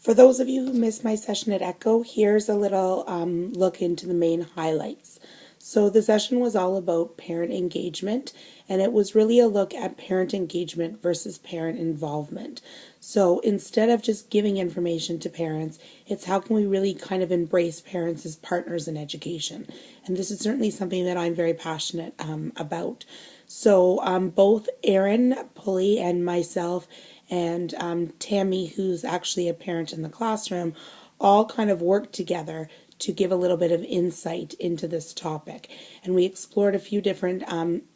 For those of you who missed my session at Echo, here's a little look into the main highlights. So the session was all about parent engagement, and it was really a look at parent engagement versus parent involvement. So instead of just giving information to parents, it's how can we really kind of embrace parents as partners in education. And this is certainly something that I'm very passionate about. So both Erin Pulley and myself and Tammy, who's actually a parent in the classroom, all kind of worked together to give a little bit of insight into this topic. And we explored a few different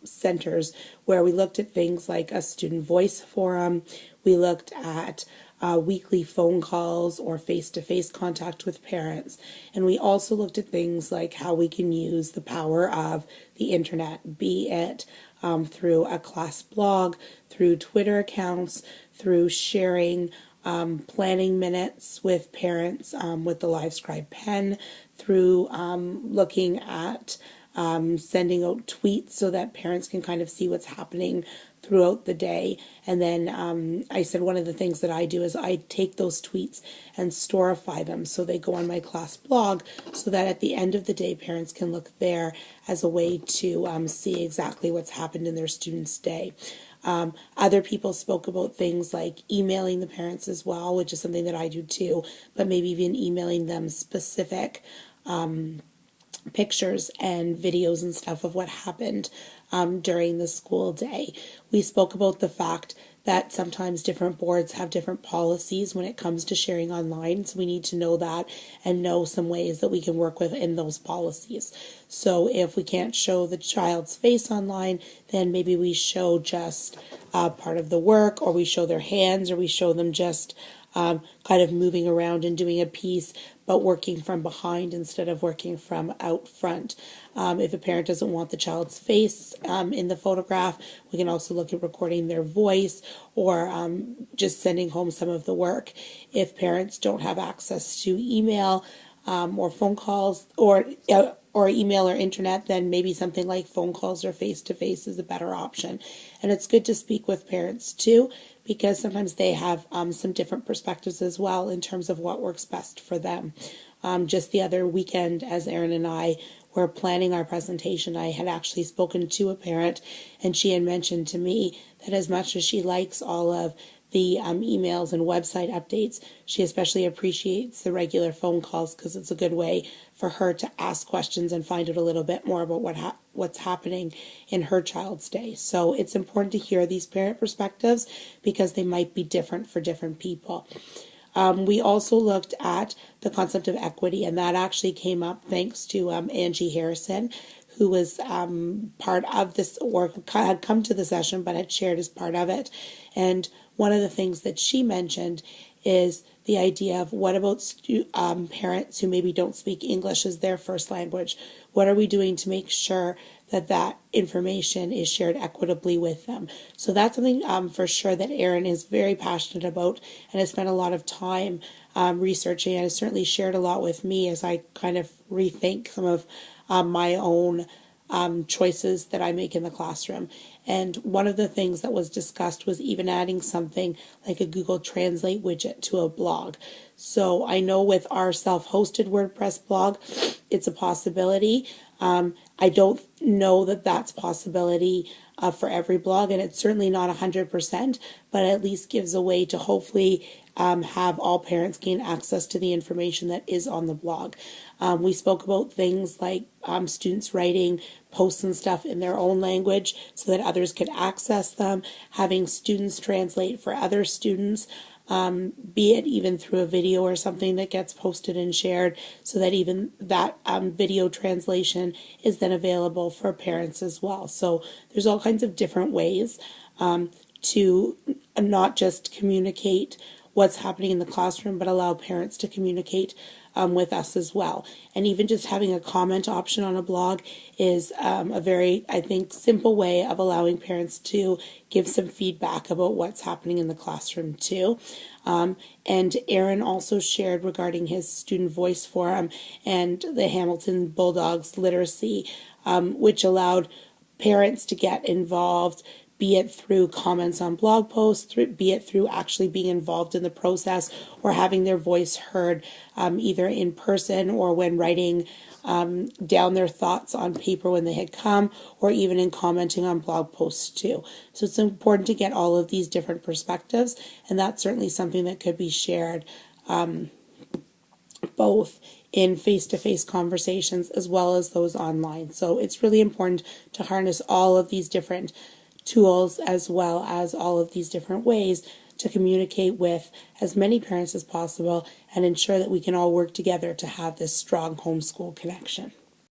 centers where we looked at things like a student voice forum, we looked at weekly phone calls or face-to-face contact with parents. And we also looked at things like how we can use the power of the internet, be it through a class blog, through Twitter accounts, through sharing planning minutes with parents with the LiveScribe pen, through looking at sending out tweets so that parents can kind of see what's happening throughout the day. And then I said one of the things that I do is I take those tweets and storify them so they go on my class blog so that at the end of the day parents can look there as a way to see exactly what's happened in their student's day. Other people spoke about things like emailing the parents as well, which is something that I do too, but maybe even emailing them specific pictures and videos and stuff of what happened during the school day. We spoke about the fact that sometimes different boards have different policies when it comes to sharing online, so we need to know that and know some ways that we can work within those policies. So if we can't show the child's face online, then maybe we show just part of the work, or we show their hands, or we show them just kind of moving around and doing a piece, but working from behind instead of working from out front. If a parent doesn't want the child's face in the photograph, we can also look at recording their voice, or just sending home some of the work. If parents don't have access to email or phone calls, or email or internet, then maybe something like phone calls or face-to-face is a better option. And it's good to speak with parents too, because sometimes they have some different perspectives as well in terms of what works best for them. Just the other weekend, as Erin and I were planning our presentation, I had actually spoken to a parent, and she had mentioned to me that as much as she likes all of the emails and website updates, she especially appreciates the regular phone calls because it's a good way for her to ask questions and find out a little bit more about what's happening in her child's day. So it's important to hear these parent perspectives because they might be different for different people. We also looked at the concept of equity, and that actually came up thanks to Angie Harrison, who was part of this, or had come to the session but had shared as part of it. And one of the things that she mentioned is the idea of what about parents who maybe don't speak English as their first language? What are we doing to make sure that that information is shared equitably with them? So that's something for sure that Erin is very passionate about and has spent a lot of time researching, and has certainly shared a lot with me as I kind of rethink some of my own choices that I make in the classroom. And one of the things that was discussed was even adding something like a Google Translate widget to a blog. So I know with our self-hosted WordPress blog, it's a possibility. I don't know that that's a possibility for every blog, and it's certainly not 100%, but at least gives a way to hopefully have all parents gain access to the information that is on the blog. We spoke about things like students writing posts and stuff in their own language so that others could access them, having students translate for other students, be it even through a video or something that gets posted and shared, so that even that video translation is then available for parents as well. So there's all kinds of different ways to not just communicate what's happening in the classroom, but allow parents to communicate with us as well. And even just having a comment option on a blog is a very, I think, simple way of allowing parents to give some feedback about what's happening in the classroom too. And Erin also shared regarding his student voice forum and the Hamilton Bulldogs literacy, which allowed parents to get involved, be it through comments on blog posts, be it through actually being involved in the process or having their voice heard, either in person or when writing down their thoughts on paper when they had come, or even in commenting on blog posts too. So it's important to get all of these different perspectives, and that's certainly something that could be shared both in face-to-face conversations as well as those online. So it's really important to harness all of these different tools as well as all of these different ways to communicate with as many parents as possible and ensure that we can all work together to have this strong homeschool connection.